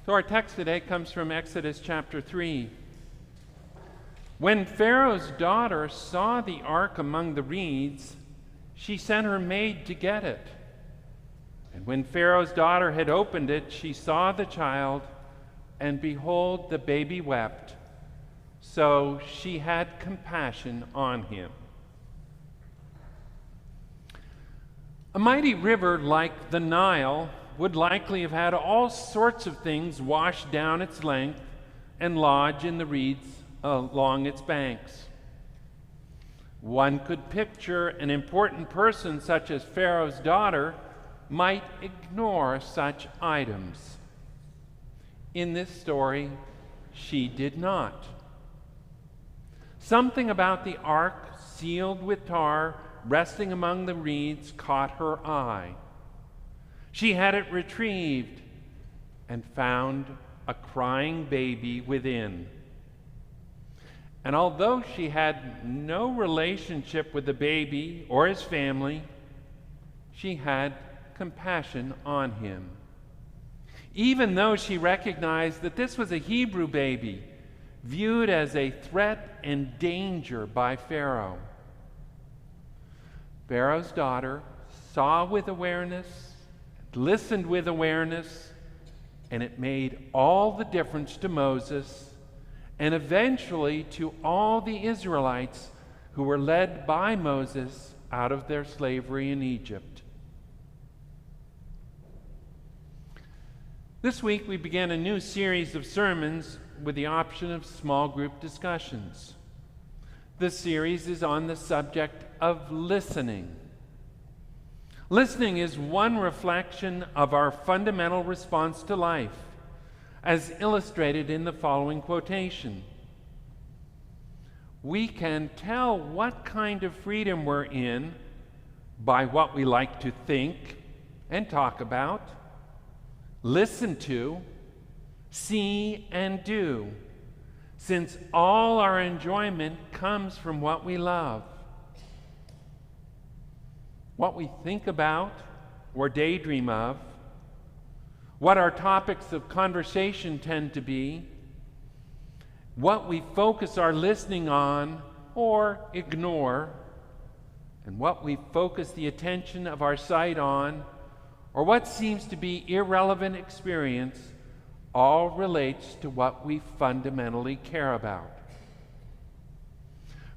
So our text today comes from Exodus chapter 3. When Pharaoh's daughter saw the ark among the reeds, she sent her maid to get it. And when Pharaoh's daughter had opened it, she saw the child, and behold, the baby wept. So she had compassion on him. A mighty river like the Nile would likely have had all sorts of things washed down its length and lodge in the reeds along its banks. One could picture an important person such as Pharaoh's daughter might ignore such items. In this story, she did not. Something about the ark sealed with tar resting among the reeds caught her eye. She had it retrieved and found a crying baby within. And although she had no relationship with the baby or his family, she had compassion on him. Even though she recognized that this was a Hebrew baby, viewed as a threat and danger by Pharaoh. Pharaoh's daughter saw with awareness, listened with awareness, and it made all the difference to Moses and eventually to all the Israelites who were led by Moses out of their slavery in Egypt. This week we began a new series of sermons with the option of small group discussions. This series is on the subject of listening. Listening is one reflection of our fundamental response to life, as illustrated in the following quotation. We can tell what kind of freedom we're in by what we like to think and talk about, listen to, see, and do, since all our enjoyment comes from what we love. What we think about or daydream of, what our topics of conversation tend to be, what we focus our listening on or ignore, and what we focus the attention of our sight on, or what seems to be irrelevant experience, all relates to what we fundamentally care about.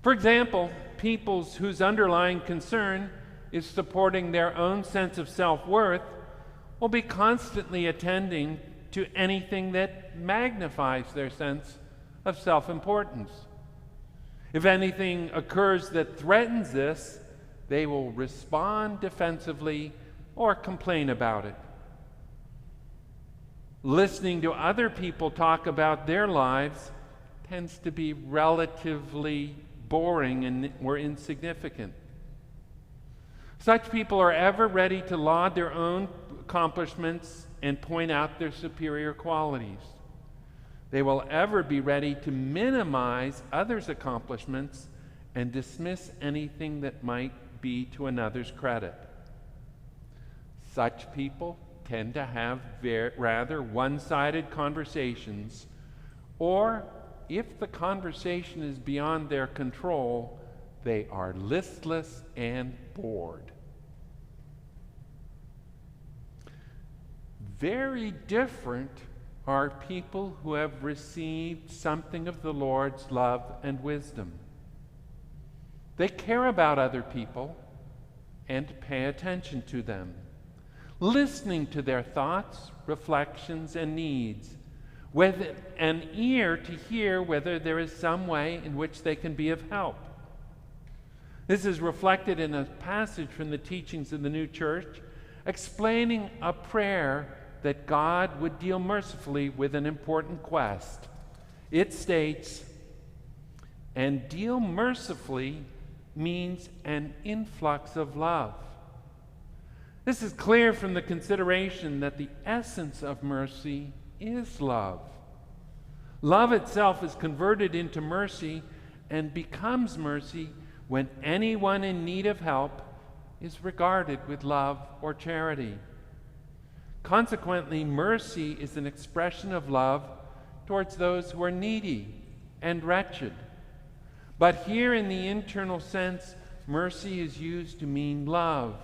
For example, peoples whose underlying concern is supporting their own sense of self-worth will be constantly attending to anything that magnifies their sense of self-importance. If anything occurs that threatens this, they will respond defensively or complain about it. Listening to other people talk about their lives tends to be relatively boring or insignificant. Such people are ever ready to laud their own accomplishments and point out their superior qualities. They will ever be ready to minimize others' accomplishments and dismiss anything that might be to another's credit. Such people tend to have rather one-sided conversations, or if the conversation is beyond their control, they are listless and bored. Very different are people who have received something of the Lord's love and wisdom. They care about other people and pay attention to them, listening to their thoughts, reflections, and needs, with an ear to hear whether there is some way in which they can be of help. This is reflected in a passage from the teachings of the New Church explaining a prayer that God would deal mercifully with an important quest. It states, "And deal mercifully means an influx of love." This is clear from the consideration that the essence of mercy is love. Love itself is converted into mercy and becomes mercy when anyone in need of help is regarded with love or charity. Consequently, mercy is an expression of love towards those who are needy and wretched. But here in the internal sense, mercy is used to mean love,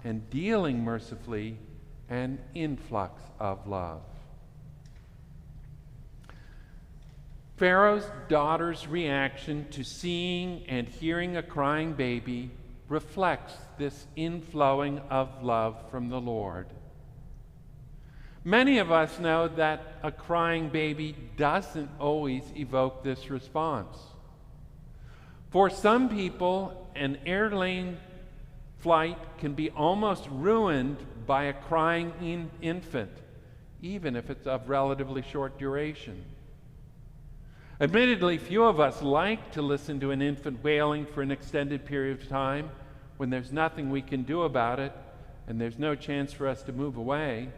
and dealing mercifully, an influx of love. Pharaoh's daughter's reaction to seeing and hearing a crying baby reflects this inflowing of love from the Lord. Many of us know that a crying baby doesn't always evoke this response. For some people, an airplane flight can be almost ruined by a crying infant, even if it's of relatively short duration. Admittedly, few of us like to listen to an infant wailing for an extended period of time when there's nothing we can do about it and there's no chance for us to move away.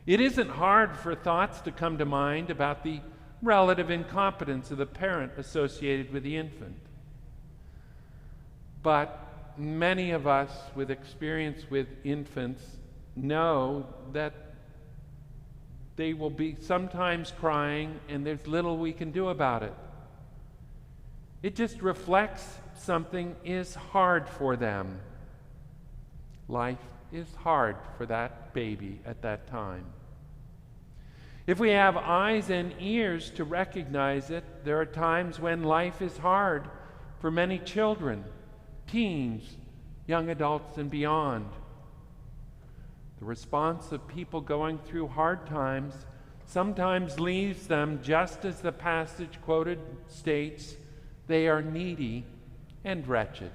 It isn't hard for thoughts to come to mind about the relative incompetence of the parent associated with the infant. But many of us with experience with infants know that they will be sometimes crying and there's little we can do about it. It just reflects something is hard for them. Life is hard for that baby at that time. If we have eyes and ears to recognize it, there are times when life is hard for many children, teens, young adults, and beyond. The response of people going through hard times sometimes leaves them just as the passage quoted states, they are needy and wretched.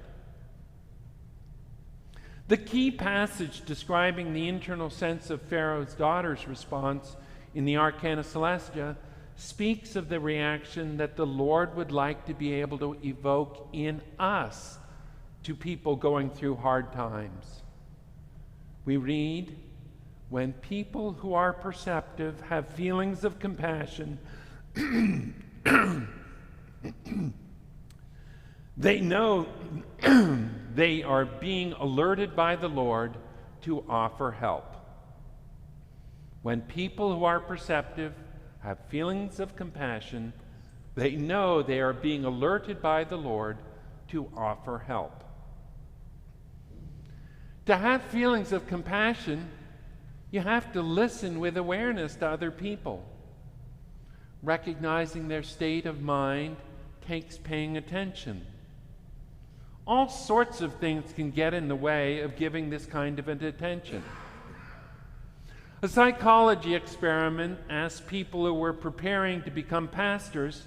The key passage describing the internal sense of Pharaoh's daughter's response in the Arcana Celestia speaks of the reaction that the Lord would like to be able to evoke in us to people going through hard times. We read, when people who are perceptive have feelings of compassion, they know they are being alerted by the Lord to offer help. When people who are perceptive have feelings of compassion, they know they are being alerted by the Lord to offer help. To have feelings of compassion, you have to listen with awareness to other people. Recognizing their state of mind takes paying attention. All sorts of things can get in the way of giving this kind of an attention. A psychology experiment asked people who were preparing to become pastors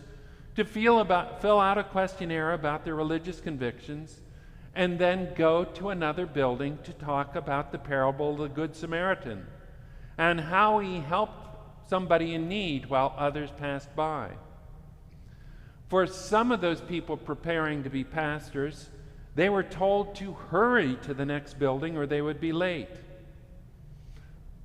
to fill out a questionnaire about their religious convictions and then go to another building to talk about the parable of the Good Samaritan and how he helped somebody in need while others passed by. For some of those people preparing to be pastors, they were told to hurry to the next building or they would be late.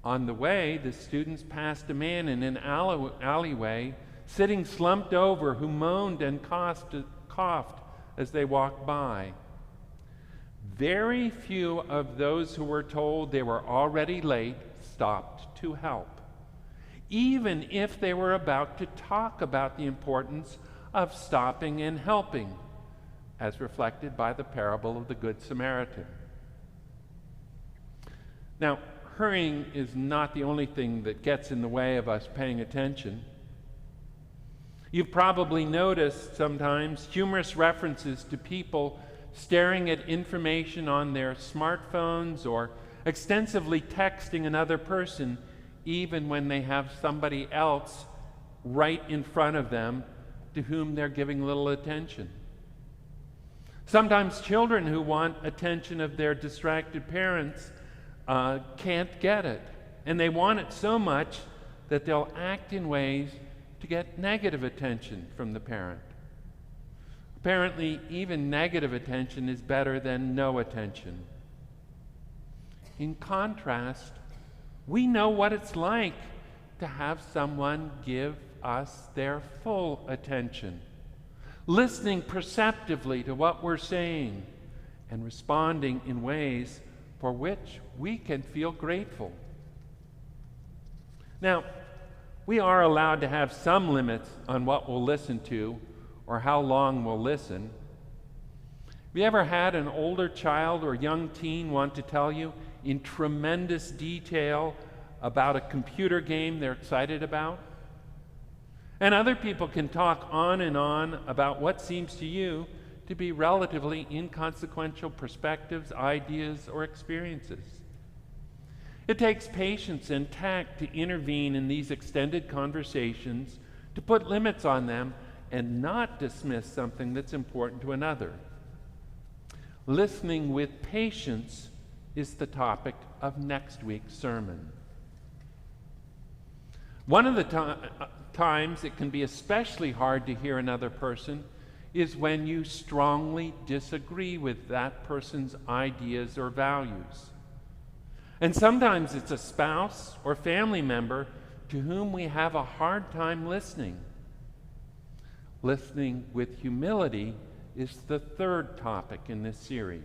On the way, the students passed a man in an alleyway sitting slumped over who moaned and coughed as they walked by. Very few of those who were told they were already late stopped to help, even if they were about to talk about the importance of stopping and helping, as reflected by the parable of the Good Samaritan. Now, hurrying is not the only thing that gets in the way of us paying attention. You've probably noticed sometimes humorous references to people staring at information on their smartphones or extensively texting another person even when they have somebody else right in front of them to whom they're giving little attention. Sometimes children who want attention of their distracted parents can't get it, and they want it so much that they'll act in ways to get negative attention from the parent. Apparently, even negative attention is better than no attention. In contrast, we know what it's like to have someone give us their full attention, listening perceptively to what we're saying and responding in ways for which we can feel grateful. Now, we are allowed to have some limits on what we'll listen to or how long we'll listen. Have you ever had an older child or young teen want to tell you in tremendous detail about a computer game they're excited about? And other people can talk on and on about what seems to you to be relatively inconsequential perspectives, ideas, or experiences. It takes patience and tact to intervene in these extended conversations, to put limits on them, and not dismiss something that's important to another. Listening with patience is the topic of next week's sermon. One of the times it can be especially hard to hear another person is when you strongly disagree with that person's ideas or values. And sometimes it's a spouse or family member to whom we have a hard time listening. Listening with humility is the third topic in this series.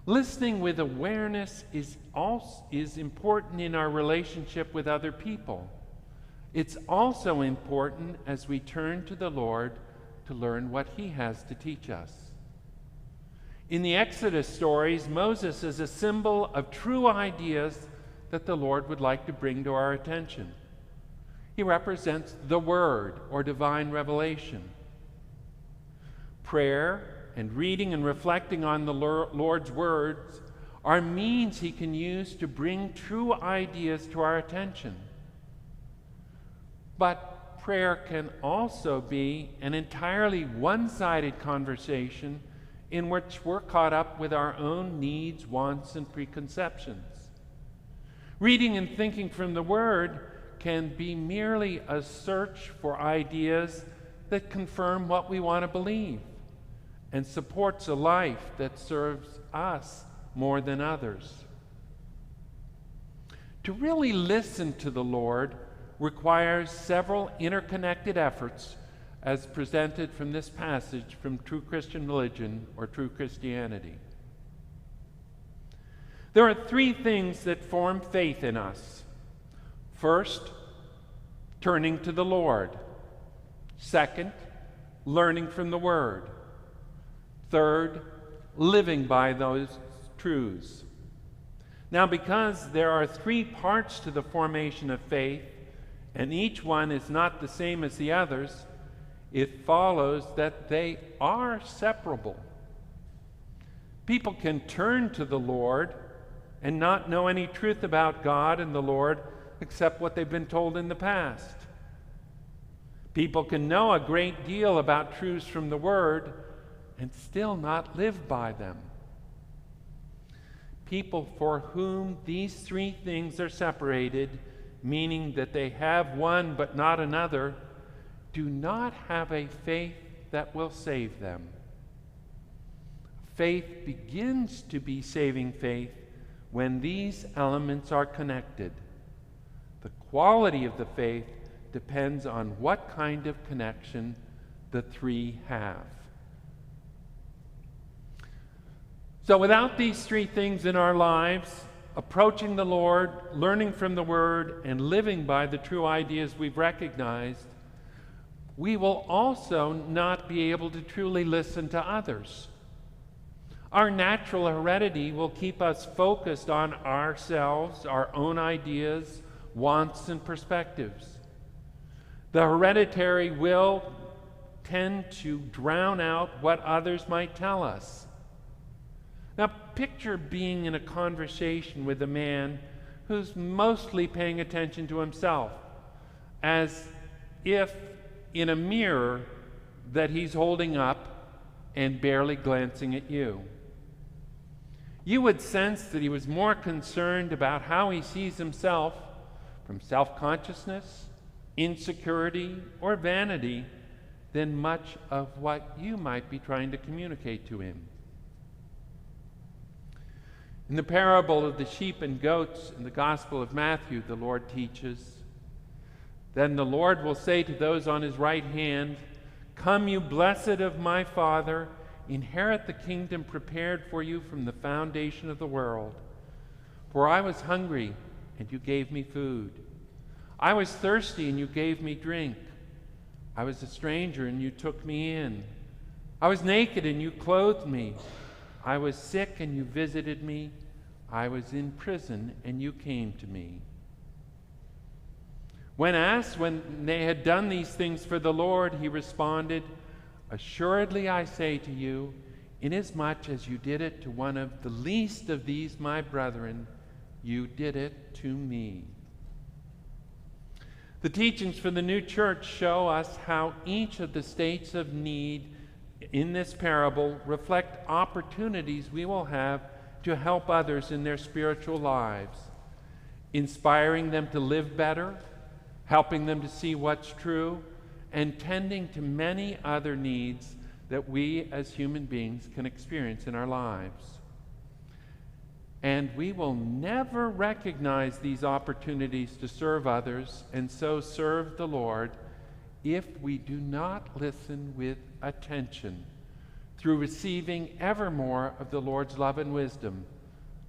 Listening with awareness is important in our relationship with other people. It's also important as we turn to the Lord to learn what He has to teach us. In the Exodus stories, Moses is a symbol of true ideas that the Lord would like to bring to our attention. He represents the Word or divine revelation. Prayer and reading and reflecting on the Lord's words are means He can use to bring true ideas to our attention. But prayer can also be an entirely one-sided conversation in which we're caught up with our own needs, wants, and preconceptions. Reading and thinking from the Word can be merely a search for ideas that confirm what we want to believe and supports a life that serves us more than others. To really listen to the Lord requires several interconnected efforts as presented from this passage from True Christian Religion or True Christianity. There are three things that form faith in us. First, turning to the Lord. Second, learning from the Word. Third, living by those truths. Now, because there are three parts to the formation of faith, and each one is not the same as the others, it follows that they are separable. People can turn to the Lord and not know any truth about God and the Lord except what they've been told in the past. People can know a great deal about truths from the Word and still not live by them. People for whom these three things are separated, meaning that they have one but not another, do not have a faith that will save them. Faith begins to be saving faith when these elements are connected. The quality of the faith depends on what kind of connection the three have. So without these three things in our lives, approaching the Lord, learning from the Word, and living by the true ideas we've recognized, we will also not be able to truly listen to others. Our natural heredity will keep us focused on ourselves, our own ideas, wants, and perspectives. The hereditary will tend to drown out what others might tell us. Now, picture being in a conversation with a man who's mostly paying attention to himself, as if in a mirror that he's holding up and barely glancing at you. You would sense that he was more concerned about how he sees himself from self-consciousness, insecurity, or vanity than much of what you might be trying to communicate to him. In the parable of the sheep and goats in the Gospel of Matthew, the Lord teaches, "Then the Lord will say to those on his right hand, 'Come, you blessed of my Father, inherit the kingdom prepared for you from the foundation of the world. For I was hungry, and you gave me food. I was thirsty, and you gave me drink. I was a stranger, and you took me in. I was naked, and you clothed me. I was sick, and you visited me. I was in prison, and you came to me. When asked when they had done these things for the Lord, he responded, "Assuredly I say to you, inasmuch as you did it to one of the least of these my brethren, you did it to me." The teachings for the new church show us how each of the states of need in this parable reflect opportunities we will have to help others in their spiritual lives, inspiring them to live better, helping them to see what's true, and tending to many other needs that we as human beings can experience in our lives. And we will never recognize these opportunities to serve others and so serve the Lord if we do not listen with attention through receiving ever more of the Lord's love and wisdom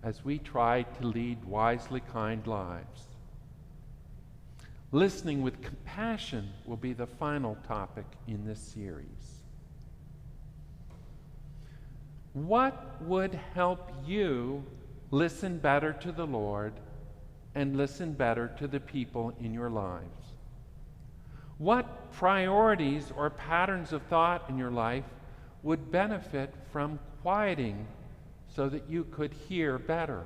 as we try to lead wisely kind lives. Listening with compassion will be the final topic in this series. What would help you listen better to the Lord and listen better to the people in your lives? What priorities or patterns of thought in your life would benefit from quieting so that you could hear better?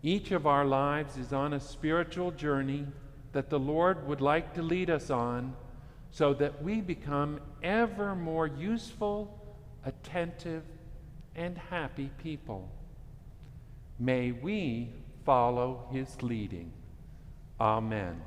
Each of our lives is on a spiritual journey that the Lord would like to lead us on so that we become ever more useful, attentive, and happy people. May we follow his leading. Amen.